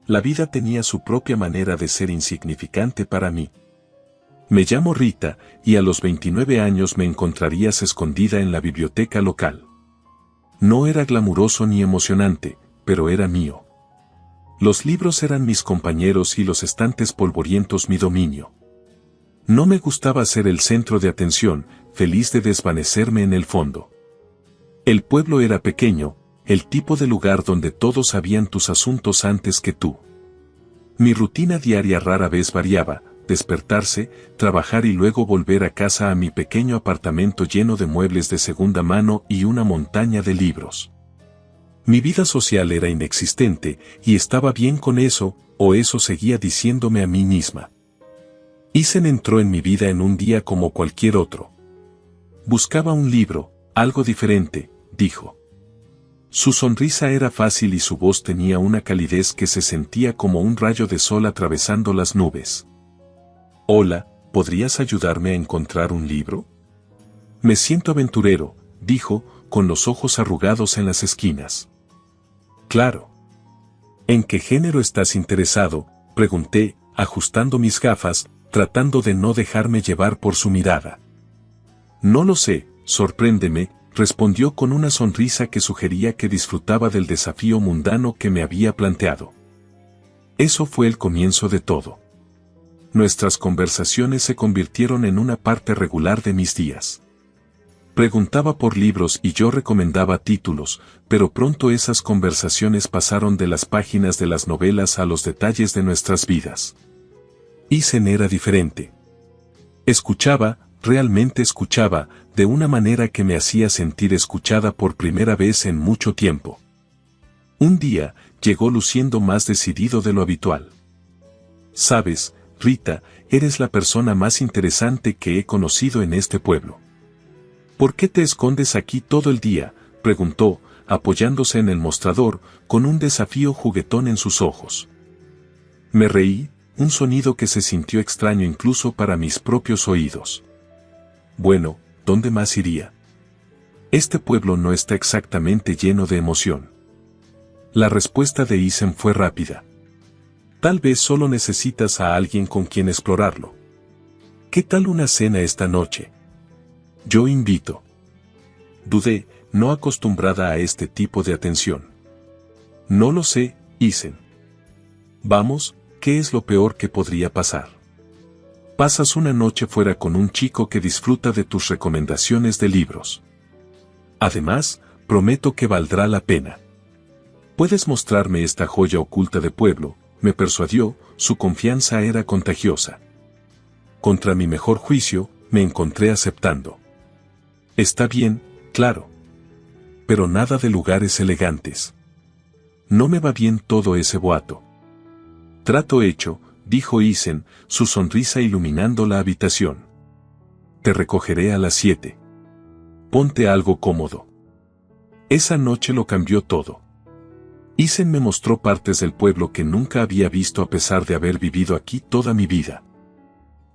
La vida tenía su propia manera de ser insignificante para mí. Me llamo Rita, y a los 29 años me encontrarías escondida en la biblioteca local. No era glamuroso ni emocionante, pero era mío. Los libros eran mis compañeros y los estantes polvorientos mi dominio. No me gustaba ser el centro de atención, feliz de desvanecerme en el fondo. El pueblo era pequeño, el tipo de lugar donde todos sabían tus asuntos antes que tú. Mi rutina diaria rara vez variaba: despertarse, trabajar y luego volver a casa, a mi pequeño apartamento lleno de muebles de segunda mano y una montaña de libros. Mi vida social era inexistente, y estaba bien con eso, o eso seguía diciéndome a mí misma. Isen entró en mi vida en un día como cualquier otro. Buscaba un libro, algo diferente, dijo. Su sonrisa era fácil y su voz tenía una calidez que se sentía como un rayo de sol atravesando las nubes. Hola, ¿podrías ayudarme a encontrar un libro? Me siento aventurero, dijo, con los ojos arrugados en las esquinas. Claro. ¿En qué género estás interesado?, pregunté, ajustando mis gafas, tratando de no dejarme llevar por su mirada. No lo sé, sorpréndeme, respondió con una sonrisa que sugería que disfrutaba del desafío mundano que me había planteado. Eso fue el comienzo de todo. Nuestras conversaciones se convirtieron en una parte regular de mis días. Preguntaba por libros y yo recomendaba títulos, pero pronto esas conversaciones pasaron de las páginas de las novelas a los detalles de nuestras vidas. Isen era diferente. Escuchaba, realmente escuchaba, de una manera que me hacía sentir escuchada por primera vez en mucho tiempo. Un día, llegó luciendo más decidido de lo habitual. Sabes, Rita, eres la persona más interesante que he conocido en este pueblo. ¿Por qué te escondes aquí todo el día?, preguntó, apoyándose en el mostrador, con un desafío juguetón en sus ojos. Me reí, un sonido que se sintió extraño incluso para mis propios oídos. Bueno, ¿dónde más iría? Este pueblo no está exactamente lleno de emoción. La respuesta de Isen fue rápida. Tal vez solo necesitas a alguien con quien explorarlo. ¿Qué tal una cena esta noche? Yo invito. Dudé, no acostumbrada a este tipo de atención. No lo sé, Isen. Vamos, ¿qué es lo peor que podría pasar? Pasas una noche fuera con un chico que disfruta de tus recomendaciones de libros. Además, prometo que valdrá la pena. Puedes mostrarme esta joya oculta de pueblo, me persuadió, su confianza era contagiosa. Contra mi mejor juicio, me encontré aceptando. Está bien, claro. Pero nada de lugares elegantes. No me va bien todo ese boato. Trato hecho, dijo Isen, su sonrisa iluminando la habitación. Te recogeré a las 7. Ponte algo cómodo. Esa noche lo cambió todo. Isen me mostró partes del pueblo que nunca había visto a pesar de haber vivido aquí toda mi vida.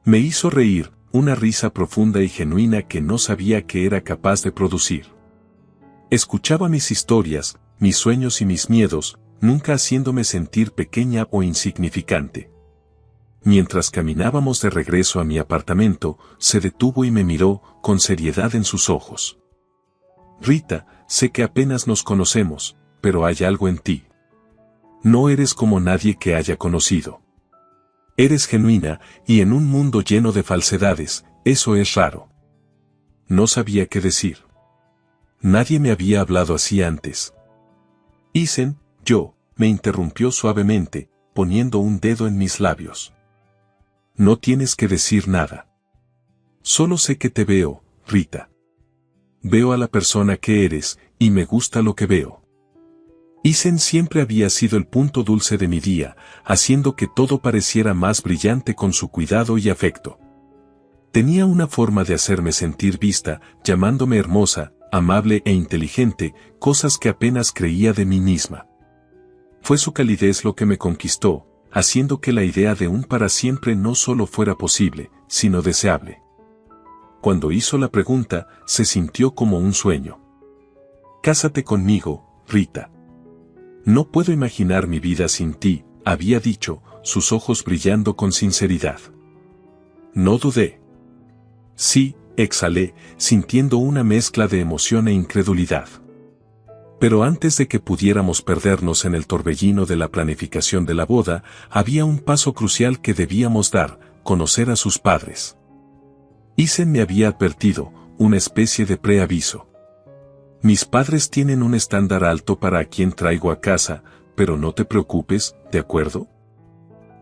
Me hizo reír, una risa profunda y genuina que no sabía que era capaz de producir. Escuchaba mis historias, mis sueños y mis miedos, nunca haciéndome sentir pequeña o insignificante. Mientras caminábamos de regreso a mi apartamento, se detuvo y me miró, con seriedad en sus ojos. Rita, sé que apenas nos conocemos, pero hay algo en ti. No eres como nadie que haya conocido. Eres genuina, y en un mundo lleno de falsedades, eso es raro. No sabía qué decir. Nadie me había hablado así antes. Isen, me interrumpió suavemente, poniendo un dedo en mis labios. No tienes que decir nada. Solo sé que te veo, Rita. Veo a la persona que eres, y me gusta lo que veo. Isen siempre había sido el punto dulce de mi día, haciendo que todo pareciera más brillante con su cuidado y afecto. Tenía una forma de hacerme sentir vista, llamándome hermosa, amable e inteligente, cosas que apenas creía de mí misma. Fue su calidez lo que me conquistó, haciendo que la idea de un para siempre no solo fuera posible, sino deseable. Cuando hizo la pregunta, se sintió como un sueño. Cásate conmigo, Rita. No puedo imaginar mi vida sin ti, había dicho, sus ojos brillando con sinceridad. No dudé. Sí, exhalé, sintiendo una mezcla de emoción e incredulidad. Pero antes de que pudiéramos perdernos en el torbellino de la planificación de la boda, había un paso crucial que debíamos dar, conocer a sus padres. Isen me había advertido, una especie de preaviso. Mis padres tienen un estándar alto para a quien traigo a casa, pero no te preocupes, ¿de acuerdo?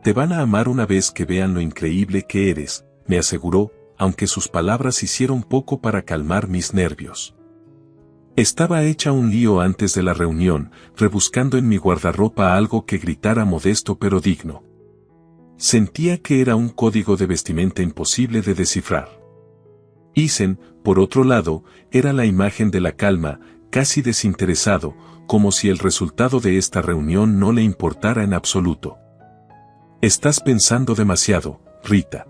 Te van a amar una vez que vean lo increíble que eres, me aseguró, aunque sus palabras hicieron poco para calmar mis nervios. Estaba hecha un lío antes de la reunión, rebuscando en mi guardarropa algo que gritara modesto pero digno. Sentía que era un código de vestimenta imposible de descifrar. Isen, por otro lado, era la imagen de la calma, casi desinteresado, como si el resultado de esta reunión no le importara en absoluto. Estás pensando demasiado, Rita.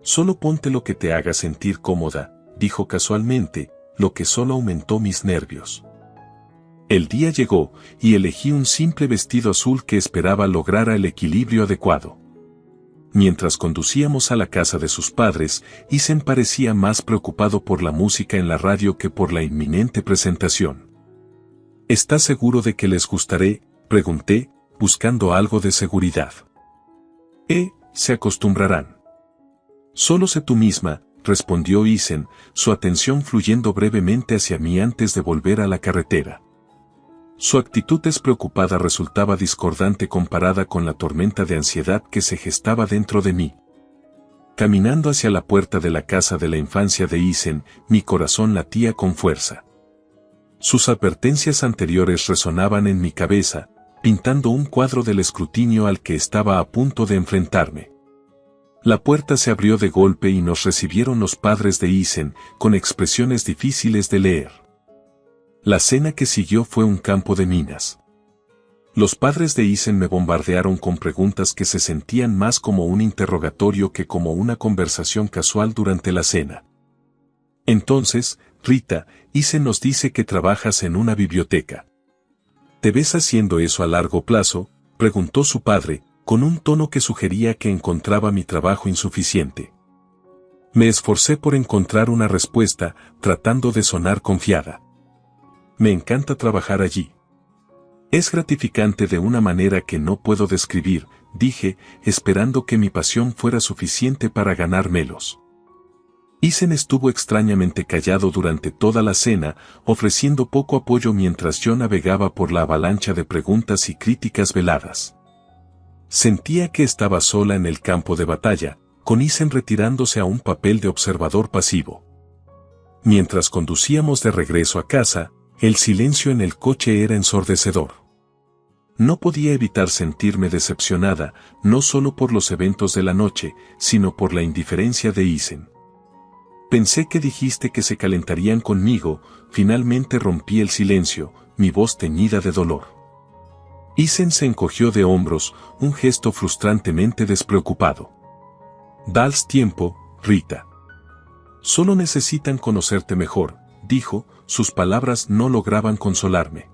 Solo ponte lo que te haga sentir cómoda, dijo casualmente, lo que solo aumentó mis nervios. El día llegó, y elegí un simple vestido azul que esperaba lograra el equilibrio adecuado. Mientras conducíamos a la casa de sus padres, Isen parecía más preocupado por la música en la radio que por la inminente presentación. ¿Estás seguro de que les gustaré?, pregunté, buscando algo de seguridad. Se acostumbrarán. Solo sé tú misma, respondió Isen, su atención fluyendo brevemente hacia mí antes de volver a la carretera. Su actitud despreocupada resultaba discordante comparada con la tormenta de ansiedad que se gestaba dentro de mí. Caminando hacia la puerta de la casa de la infancia de Isen, mi corazón latía con fuerza. Sus advertencias anteriores resonaban en mi cabeza, pintando un cuadro del escrutinio al que estaba a punto de enfrentarme. La puerta se abrió de golpe y nos recibieron los padres de Isen, con expresiones difíciles de leer. La cena que siguió fue un campo de minas. Los padres de Isen me bombardearon con preguntas que se sentían más como un interrogatorio que como una conversación casual durante la cena. Entonces, Rita, Isen nos dice que trabajas en una biblioteca. ¿Te ves haciendo eso a largo plazo?, preguntó su padre, con un tono que sugería que encontraba mi trabajo insuficiente. Me esforcé por encontrar una respuesta, tratando de sonar confiada. Me encanta trabajar allí. Es gratificante de una manera que no puedo describir, dije, esperando que mi pasión fuera suficiente para ganármelos. Isen estuvo extrañamente callado durante toda la cena, ofreciendo poco apoyo mientras yo navegaba por la avalancha de preguntas y críticas veladas. Sentía que estaba sola en el campo de batalla, con Isen retirándose a un papel de observador pasivo. Mientras conducíamos de regreso a casa, el silencio en el coche era ensordecedor. No podía evitar sentirme decepcionada, no solo por los eventos de la noche, sino por la indiferencia de Isen. Pensé que dijiste que se calentarían conmigo, finalmente rompí el silencio, mi voz teñida de dolor. Isen se encogió de hombros, un gesto frustrantemente despreocupado. Dales tiempo, Rita. Solo necesitan conocerte mejor, dijo, sus palabras no lograban consolarme.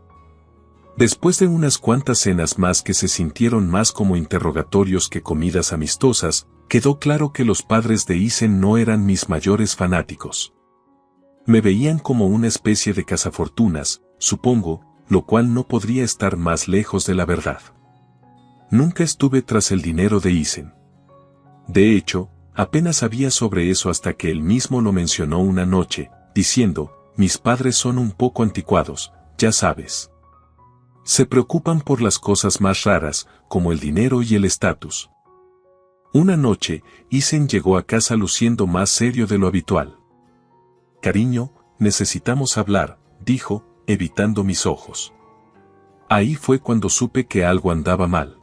Después de unas cuantas cenas más que se sintieron más como interrogatorios que comidas amistosas, quedó claro que los padres de Isen no eran mis mayores fanáticos. Me veían como una especie de cazafortunas, supongo, lo cual no podría estar más lejos de la verdad. Nunca estuve tras el dinero de Isen. De hecho, apenas sabía sobre eso hasta que él mismo lo mencionó una noche, diciendo, mis padres son un poco anticuados, ya sabes. Se preocupan por las cosas más raras, como el dinero y el estatus. Una noche, Isen llegó a casa luciendo más serio de lo habitual. Cariño, necesitamos hablar, dijo, evitando mis ojos. Ahí fue cuando supe que algo andaba mal.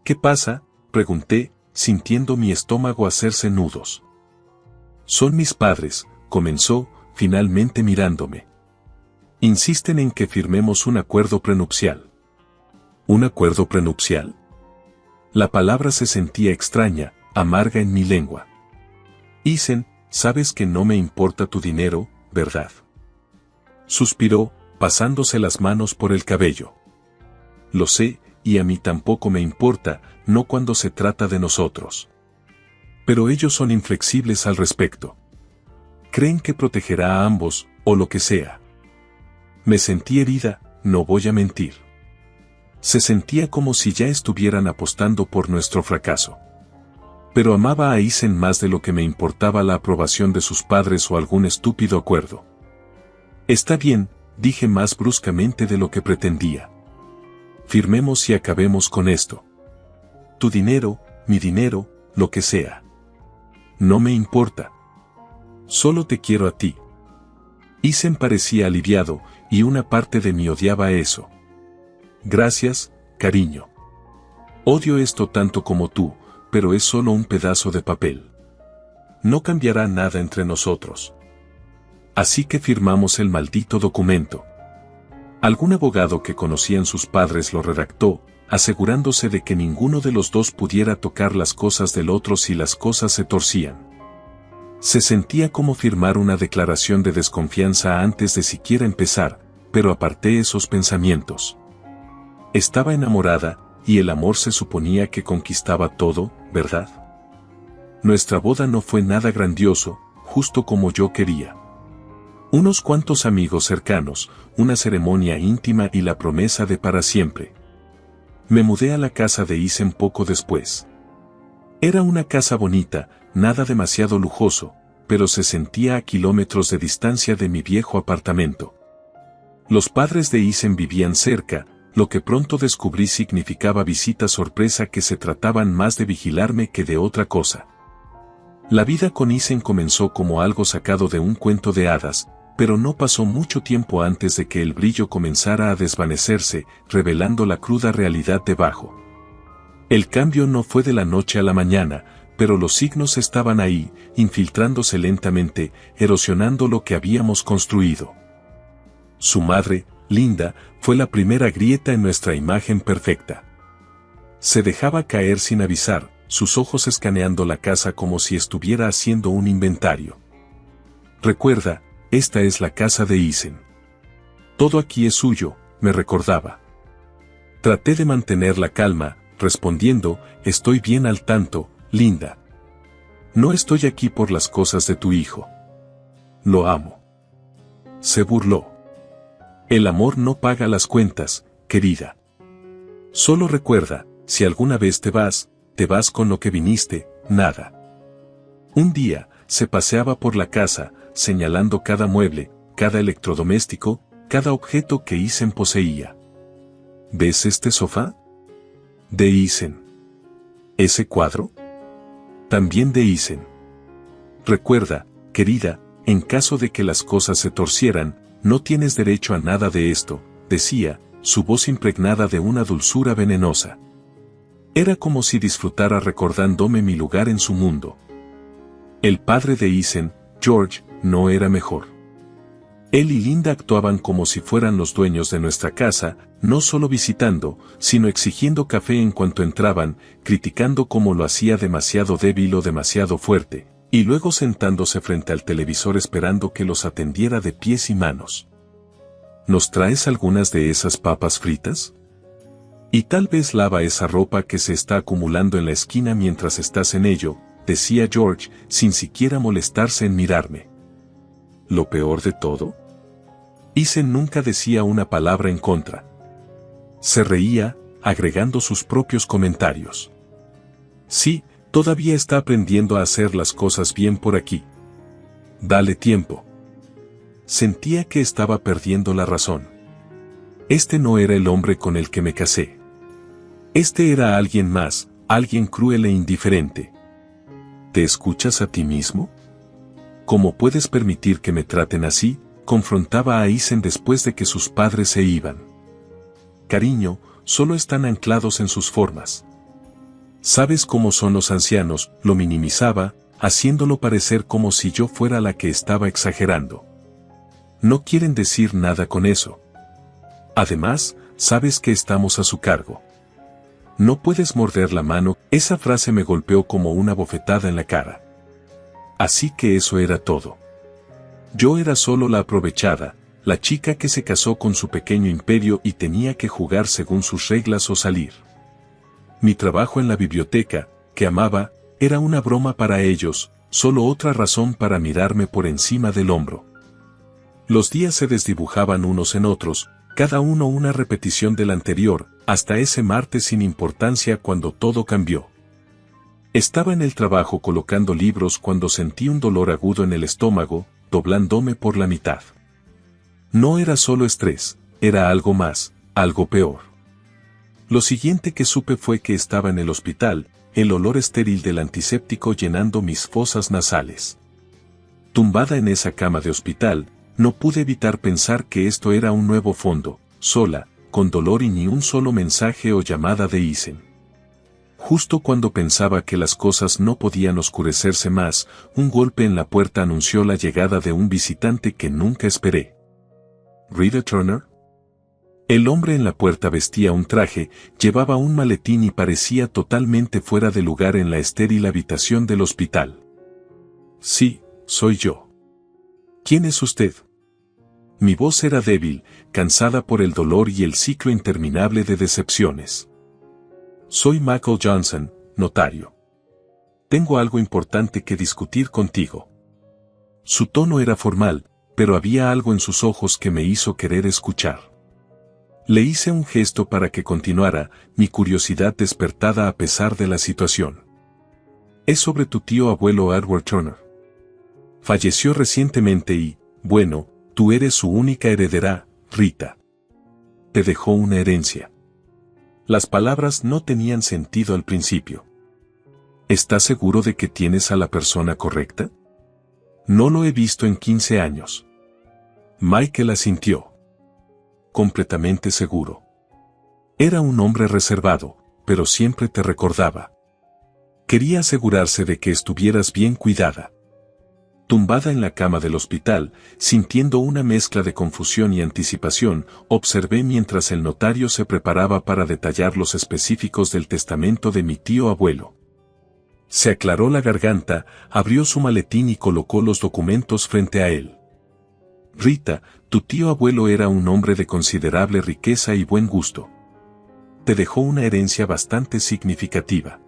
¿Qué pasa?, pregunté, sintiendo mi estómago hacerse nudos. Son mis padres, comenzó, finalmente mirándome. Insisten en que firmemos un acuerdo prenupcial. ¿Un acuerdo prenupcial? La palabra se sentía extraña, amarga en mi lengua. Isen, sabes que no me importa tu dinero, ¿verdad? Suspiró, pasándose las manos por el cabello. Lo sé, y a mí tampoco me importa, no cuando se trata de nosotros. Pero ellos son inflexibles al respecto. Creen que protegerá a ambos, o lo que sea. Me sentí herida, no voy a mentir. Se sentía como si ya estuvieran apostando por nuestro fracaso. Pero amaba a Aizen más de lo que me importaba la aprobación de sus padres o algún estúpido acuerdo. Está bien, dije más bruscamente de lo que pretendía. Firmemos y acabemos con esto. Tu dinero, mi dinero, lo que sea. No me importa. Solo te quiero a ti. Aizen parecía aliviado, y una parte de mí odiaba eso. Gracias, cariño. Odio esto tanto como tú, pero es solo un pedazo de papel. No cambiará nada entre nosotros. Así que firmamos el maldito documento. Algún abogado que conocían sus padres lo redactó, asegurándose de que ninguno de los dos pudiera tocar las cosas del otro si las cosas se torcían. Se sentía como firmar una declaración de desconfianza antes de siquiera empezar, pero aparté esos pensamientos. Estaba enamorada, y el amor se suponía que conquistaba todo, ¿verdad? Nuestra boda no fue nada grandioso, justo como yo quería. Unos cuantos amigos cercanos, una ceremonia íntima y la promesa de para siempre. Me mudé a la casa de Aizen poco después. Era una casa bonita, nada demasiado lujoso, pero se sentía a kilómetros de distancia de mi viejo apartamento. Los padres de Aizen vivían cerca, lo que pronto descubrí significaba visita sorpresa que se trataban más de vigilarme que de otra cosa. La vida con Aizen comenzó como algo sacado de un cuento de hadas, pero no pasó mucho tiempo antes de que el brillo comenzara a desvanecerse, revelando la cruda realidad debajo. El cambio no fue de la noche a la mañana, pero los signos estaban ahí, infiltrándose lentamente, erosionando lo que habíamos construido. Su madre, Linda, fue la primera grieta en nuestra imagen perfecta. Se dejaba caer sin avisar, sus ojos escaneando la casa como si estuviera haciendo un inventario. Recuerda, esta es la casa de Aizen. Todo aquí es suyo, me recordaba. Traté de mantener la calma, respondiendo, estoy bien al tanto, Linda. No estoy aquí por las cosas de tu hijo. Lo amo. Se burló. El amor no paga las cuentas, querida. Solo recuerda, si alguna vez te vas con lo que viniste, nada. Un día, se paseaba por la casa, señalando cada mueble, cada electrodoméstico, cada objeto que Aizen poseía. ¿Ves este sofá? De Aizen. ¿Ese cuadro? También de Aizen. Recuerda, querida, en caso de que las cosas se torcieran, no tienes derecho a nada de esto, decía, su voz impregnada de una dulzura venenosa. Era como si disfrutara recordándome mi lugar en su mundo. El padre de Aizen, George, no era mejor. Él y Linda actuaban como si fueran los dueños de nuestra casa, no solo visitando, sino exigiendo café en cuanto entraban, criticando cómo lo hacía demasiado débil o demasiado fuerte, y luego sentándose frente al televisor esperando que los atendiera de pies y manos. ¿Nos traes algunas de esas papas fritas? Y tal vez lava esa ropa que se está acumulando en la esquina mientras estás en ello, decía George, sin siquiera molestarse en mirarme. ¿Lo peor de todo? Aizen nunca decía una palabra en contra. Se reía, agregando sus propios comentarios. Sí, todavía está aprendiendo a hacer las cosas bien por aquí. Dale tiempo. Sentía que estaba perdiendo la razón. Este no era el hombre con el que me casé. Este era alguien más, alguien cruel e indiferente. ¿Te escuchas a ti mismo? ¿Cómo puedes permitir que me traten así? Confrontaba a Aizen después de que sus padres se iban. Cariño, solo están anclados en sus formas. ¿Sabes cómo son los ancianos? Lo minimizaba, haciéndolo parecer como si yo fuera la que estaba exagerando. No quieren decir nada con eso. Además, sabes que estamos a su cargo. No puedes morder la mano. Esa frase me golpeó como una bofetada en la cara. Así que eso era todo. Yo era solo la aprovechada, la chica que se casó con su pequeño imperio y tenía que jugar según sus reglas o salir. Mi trabajo en la biblioteca, que amaba, era una broma para ellos, solo otra razón para mirarme por encima del hombro. Los días se desdibujaban unos en otros, cada uno una repetición del anterior, hasta ese martes sin importancia cuando todo cambió. Estaba en el trabajo colocando libros cuando sentí un dolor agudo en el estómago, doblándome por la mitad. No era solo estrés, era algo más, algo peor. Lo siguiente que supe fue que estaba en el hospital, el olor estéril del antiséptico llenando mis fosas nasales. Tumbada en esa cama de hospital, no pude evitar pensar que esto era un nuevo fondo, sola, con dolor y ni un solo mensaje o llamada de Isen. Justo cuando pensaba que las cosas no podían oscurecerse más, un golpe en la puerta anunció la llegada de un visitante que nunca esperé. ¿Rita Turner? El hombre en la puerta vestía un traje, llevaba un maletín y parecía totalmente fuera de lugar en la estéril habitación del hospital. Sí, soy yo. ¿Quién es usted? Mi voz era débil, cansada por el dolor y el ciclo interminable de decepciones. Soy Michael Johnson, notario. Tengo algo importante que discutir contigo. Su tono era formal, pero había algo en sus ojos que me hizo querer escuchar. Le hice un gesto para que continuara, mi curiosidad despertada a pesar de la situación. Es sobre tu tío abuelo Edward Turner. Falleció recientemente y, bueno, tú eres su única heredera, Rita. Te dejó una herencia. Las palabras no tenían sentido al principio. ¿Estás seguro de que tienes a la persona correcta? No lo he visto en 15 años. Michael asintió. Completamente seguro. Era un hombre reservado, pero siempre te recordaba. Quería asegurarse de que estuvieras bien cuidada. Tumbada en la cama del hospital, sintiendo una mezcla de confusión y anticipación, observé mientras el notario se preparaba para detallar los específicos del testamento de mi tío abuelo. Se aclaró la garganta, abrió su maletín y colocó los documentos frente a él. Rita, tu tío abuelo era un hombre de considerable riqueza y buen gusto. Te dejó una herencia bastante significativa.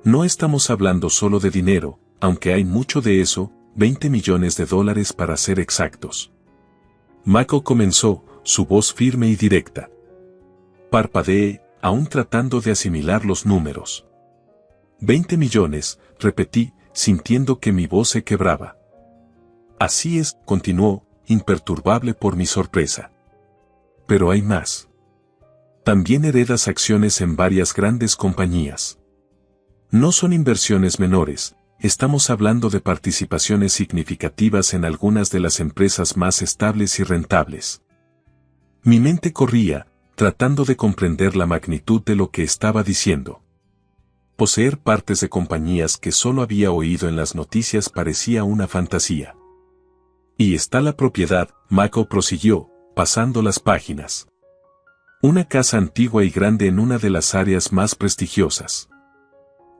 No estamos hablando solo de dinero, aunque hay mucho de eso, $20 millones para ser exactos. Michael comenzó, su voz firme y directa. Parpadeé, aún tratando de asimilar los números. 20 millones, repetí, sintiendo que mi voz se quebraba. Así es, continuó, imperturbable por mi sorpresa. Pero hay más. También heredas acciones en varias grandes compañías. No son inversiones menores, estamos hablando de participaciones significativas en algunas de las empresas más estables y rentables. Mi mente corría, tratando de comprender la magnitud de lo que estaba diciendo. Poseer partes de compañías que solo había oído en las noticias parecía una fantasía. Y está la propiedad, Michael prosiguió, pasando las páginas. Una casa antigua y grande en una de las áreas más prestigiosas.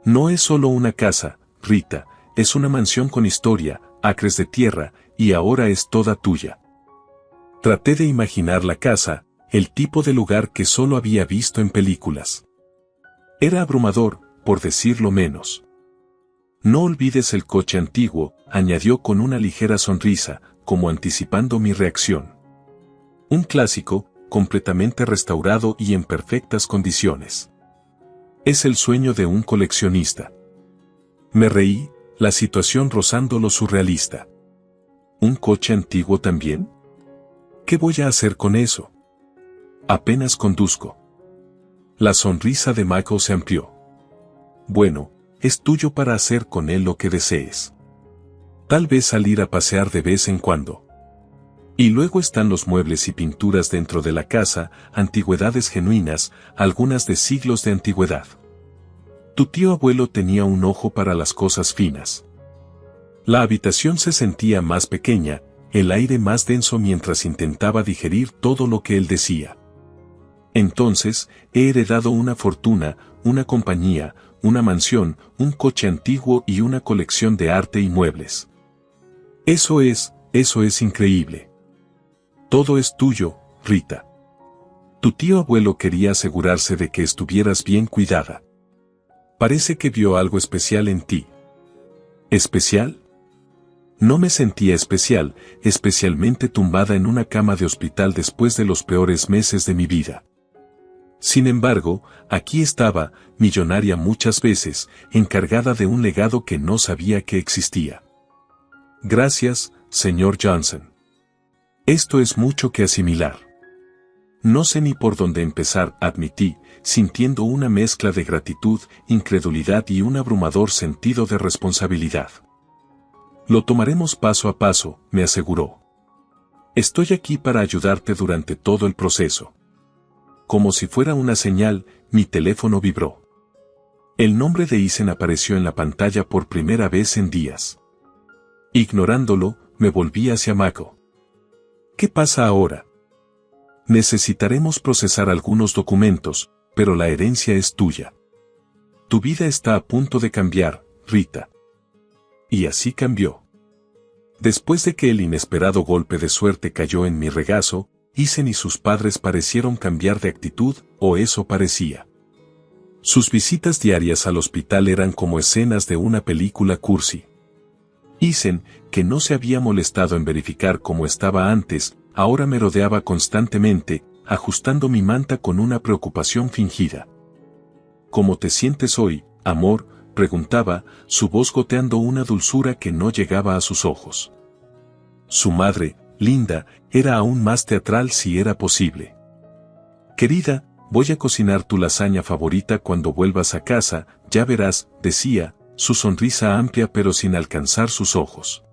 No es solo una casa, Rita, es una mansión con historia, acres de tierra, y ahora es toda tuya. Traté de imaginar la casa, el tipo de lugar que solo había visto en películas. Era abrumador, por decirlo menos. No olvides el coche antiguo, añadió con una ligera sonrisa, como anticipando mi reacción. Un clásico, completamente restaurado y en perfectas condiciones. Es el sueño de un coleccionista. Me reí, la situación rozando lo surrealista. ¿Un coche antiguo también? ¿Qué voy a hacer con eso? Apenas conduzco. La sonrisa de Michael se amplió. Bueno, es tuyo para hacer con él lo que desees. Tal vez salir a pasear de vez en cuando. Y luego están los muebles y pinturas dentro de la casa, antigüedades genuinas, algunas de siglos de antigüedad. Tu tío abuelo tenía un ojo para las cosas finas. La habitación se sentía más pequeña, el aire más denso mientras intentaba digerir todo lo que él decía. Entonces, he heredado una fortuna, una compañía, una mansión, un coche antiguo y una colección de arte y muebles. Eso es increíble. Todo es tuyo, Rita. Tu tío abuelo quería asegurarse de que estuvieras bien cuidada. Parece que vio algo especial en ti. ¿Especial? No me sentía especial, especialmente tumbada en una cama de hospital después de los peores meses de mi vida. Sin embargo, aquí estaba, millonaria muchas veces, encargada de un legado que no sabía que existía. Gracias, señor Johnson. Esto es mucho que asimilar. No sé ni por dónde empezar, admití, sintiendo una mezcla de gratitud, incredulidad y un abrumador sentido de responsabilidad. Lo tomaremos paso a paso, me aseguró. Estoy aquí para ayudarte durante todo el proceso. Como si fuera una señal, mi teléfono vibró. El nombre de Isen apareció en la pantalla por primera vez en días. Ignorándolo, me volví hacia Mako. ¿Qué pasa ahora? Necesitaremos procesar algunos documentos, pero la herencia es tuya. Tu vida está a punto de cambiar, Rita. Y así cambió. Después de que el inesperado golpe de suerte cayó en mi regazo, Isen y sus padres parecieron cambiar de actitud, o eso parecía. Sus visitas diarias al hospital eran como escenas de una película cursi. Isen, que no se había molestado en verificar cómo estaba antes, ahora me rodeaba constantemente, ajustando mi manta con una preocupación fingida. ¿Cómo te sientes hoy, amor?, preguntaba, su voz goteando una dulzura que no llegaba a sus ojos. Su madre, Linda, era aún más teatral si era posible. Querida, voy a cocinar tu lasaña favorita cuando vuelvas a casa, ya verás, decía, su sonrisa amplia pero sin alcanzar sus ojos.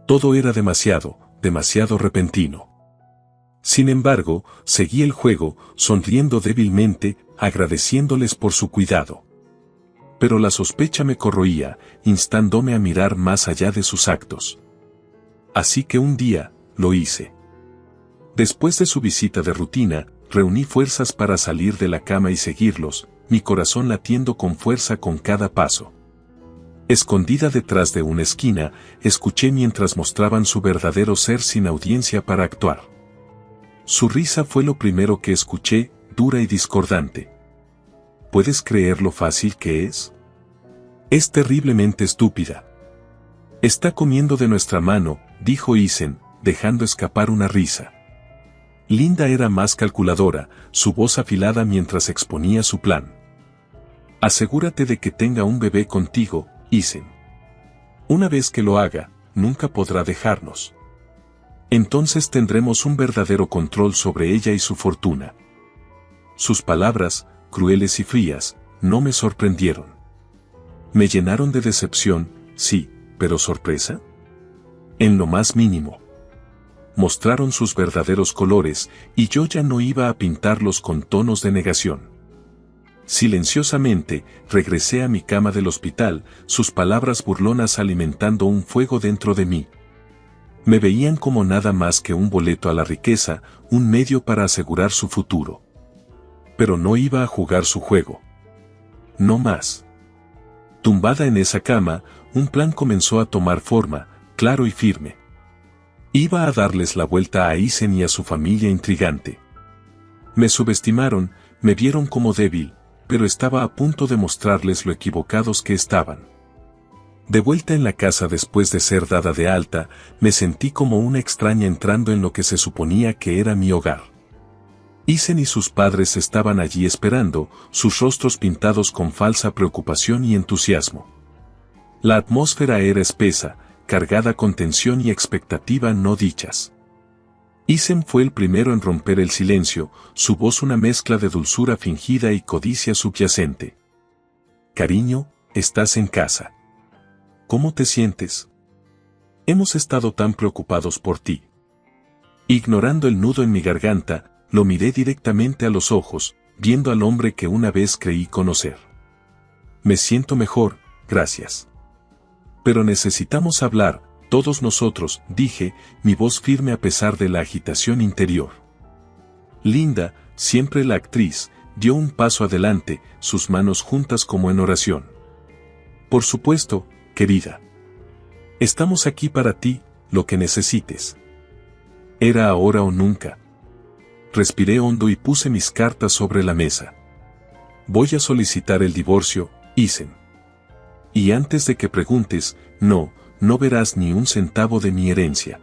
Todo era demasiado repentino. Sin embargo, seguí el juego, sonriendo débilmente, agradeciéndoles por su cuidado. Pero la sospecha me corroía, instándome a mirar más allá de sus actos. Así que un día, lo hice. Después de su visita de rutina, reuní fuerzas para salir de la cama y seguirlos, mi corazón latiendo con fuerza con cada paso. Escondida detrás de una esquina, escuché mientras mostraban su verdadero ser sin audiencia para actuar. Su risa fue lo primero que escuché, dura y discordante. ¿Puedes creer lo fácil que es? Es terriblemente estúpida. Está comiendo de nuestra mano, dijo Isen, dejando escapar una risa. Linda era más calculadora, su voz afilada mientras exponía su plan. Asegúrate de que tenga un bebé contigo, Isen. Una vez que lo haga, nunca podrá dejarnos. Entonces tendremos un verdadero control sobre ella y su fortuna. Sus palabras, crueles y frías, no me sorprendieron. Me llenaron de decepción, sí, pero sorpresa. En lo más mínimo. Mostraron sus verdaderos colores, y yo ya no iba a pintarlos con tonos de negación. Silenciosamente, regresé a mi cama del hospital, sus palabras burlonas alimentando un fuego dentro de mí. Me veían como nada más que un boleto a la riqueza, un medio para asegurar su futuro. Pero no iba a jugar su juego. No más. Tumbada en esa cama, un plan comenzó a tomar forma, claro y firme. Iba a darles la vuelta a Isen y a su familia intrigante. Me subestimaron, me vieron como débil, pero estaba a punto de mostrarles lo equivocados que estaban. De vuelta en la casa después de ser dada de alta, me sentí como una extraña entrando en lo que se suponía que era mi hogar. Isen y sus padres estaban allí esperando, sus rostros pintados con falsa preocupación y entusiasmo. La atmósfera era espesa, cargada con tensión y expectativa no dichas. Isen fue el primero en romper el silencio, su voz una mezcla de dulzura fingida y codicia subyacente. Cariño, estás en casa. ¿Cómo te sientes? Hemos estado tan preocupados por ti. Ignorando el nudo en mi garganta, lo miré directamente a los ojos, viendo al hombre que una vez creí conocer. Me siento mejor, gracias. Pero necesitamos hablar, todos nosotros, dije, mi voz firme a pesar de la agitación interior. Linda, siempre la actriz, dio un paso adelante, sus manos juntas como en oración. Por supuesto, querida. Estamos aquí para ti, lo que necesites. Era ahora o nunca. Respiré hondo y puse mis cartas sobre la mesa. Voy a solicitar el divorcio, Isen. Y antes de que preguntes, no verás ni un centavo de mi herencia.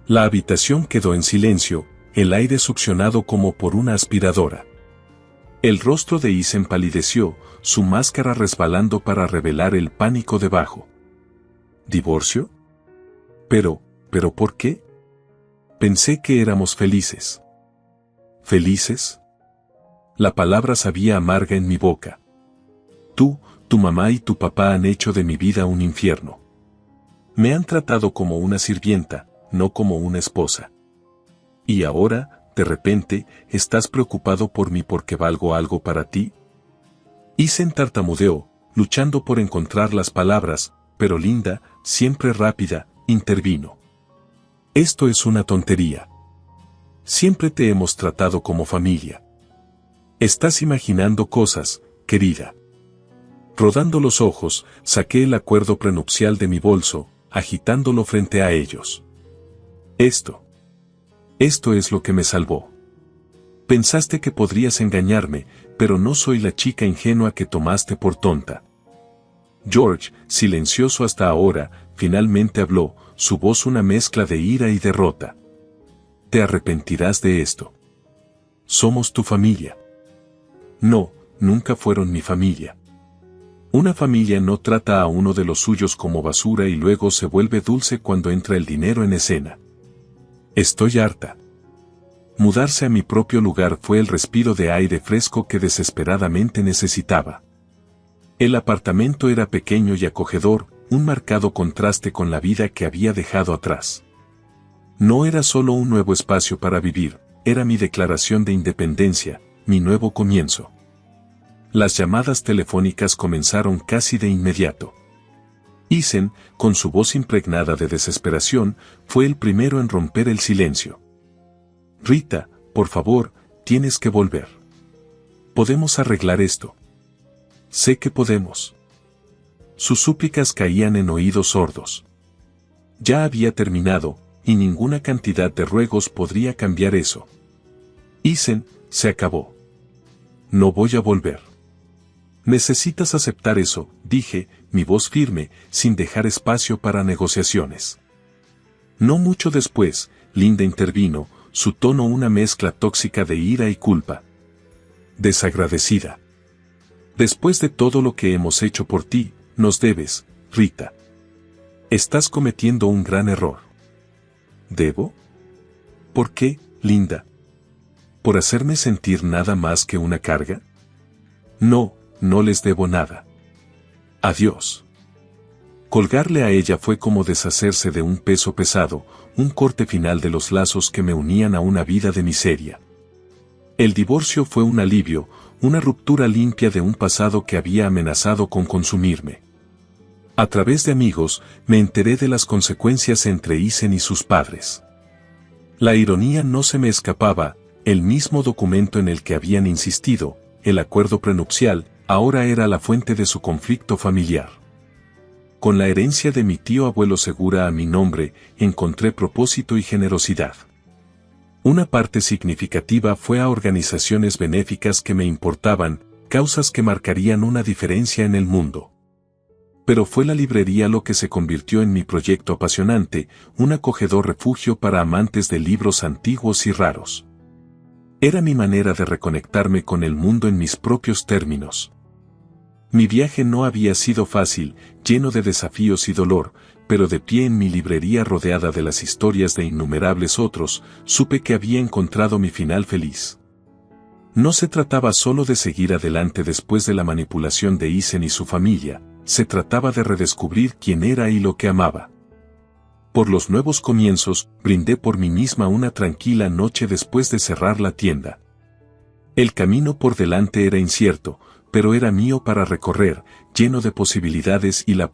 La habitación quedó en silencio, el aire succionado como por una aspiradora. El rostro de Isen palideció, su máscara resbalando para revelar el pánico debajo. ¿Divorcio? ¿Pero por qué? Pensé que éramos felices. ¿Felices? La palabra sabía amarga en mi boca. Tú, tu mamá y tu papá han hecho de mi vida un infierno. Me han tratado como una sirvienta, no como una esposa. Y ahora, de repente, ¿estás preocupado por mí porque valgo algo para ti? Isen tartamudeó, luchando por encontrar las palabras, pero Linda, siempre rápida, intervino. Esto es una tontería. Siempre te hemos tratado como familia. Estás imaginando cosas, querida. Rodando los ojos, saqué el acuerdo prenupcial de mi bolso, agitándolo frente a ellos. Esto es lo que me salvó. Pensaste que podrías engañarme, pero no soy la chica ingenua que tomaste por tonta. George, silencioso hasta ahora, finalmente habló, su voz una mezcla de ira y derrota. Te arrepentirás de esto. Somos tu familia. No, nunca fueron mi familia. Una familia no trata a uno de los suyos como basura y luego se vuelve dulce cuando entra el dinero en escena. Estoy harta. Mudarse a mi propio lugar fue el respiro de aire fresco que desesperadamente necesitaba. El apartamento era pequeño y acogedor, un marcado contraste con la vida que había dejado atrás. No era solo un nuevo espacio para vivir, era mi declaración de independencia, mi nuevo comienzo. Las llamadas telefónicas comenzaron casi de inmediato. Isen, con su voz impregnada de desesperación, fue el primero en romper el silencio. Rita, por favor, tienes que volver. Podemos arreglar esto. Sé que podemos. Sus súplicas caían en oídos sordos. Ya había terminado, y ninguna cantidad de ruegos podría cambiar eso. Isen, se acabó. No voy a volver. Necesitas aceptar eso, dije, mi voz firme, sin dejar espacio para negociaciones. No mucho después, Linda intervino, su tono una mezcla tóxica de ira y culpa. Desagradecida. Después de todo lo que hemos hecho por ti, nos debes, Rita. Estás cometiendo un gran error. ¿Debo? ¿Por qué, Linda? ¿Por hacerme sentir nada más que una carga? No les debo nada. Adiós. Colgarle a ella fue como deshacerse de un peso pesado, un corte final de los lazos que me unían a una vida de miseria. El divorcio fue un alivio, una ruptura limpia de un pasado que había amenazado con consumirme. A través de amigos, me enteré de las consecuencias entre Isen y sus padres. La ironía no se me escapaba, el mismo documento en el que habían insistido, el acuerdo prenupcial, ahora era la fuente de su conflicto familiar. Con la herencia de mi tío abuelo segura a mi nombre, encontré propósito y generosidad. Una parte significativa fue a organizaciones benéficas que me importaban, causas que marcarían una diferencia en el mundo. Pero fue la librería lo que se convirtió en mi proyecto apasionante, un acogedor refugio para amantes de libros antiguos y raros. Era mi manera de reconectarme con el mundo en mis propios términos. Mi viaje no había sido fácil, lleno de desafíos y dolor, pero de pie en mi librería rodeada de las historias de innumerables otros, supe que había encontrado mi final feliz. No se trataba solo de seguir adelante después de la manipulación de Isen y su familia, se trataba de redescubrir quién era y lo que amaba. Por los nuevos comienzos, brindé por mí misma una tranquila noche después de cerrar la tienda. El camino por delante era incierto, pero era mío para recorrer, lleno de posibilidades y la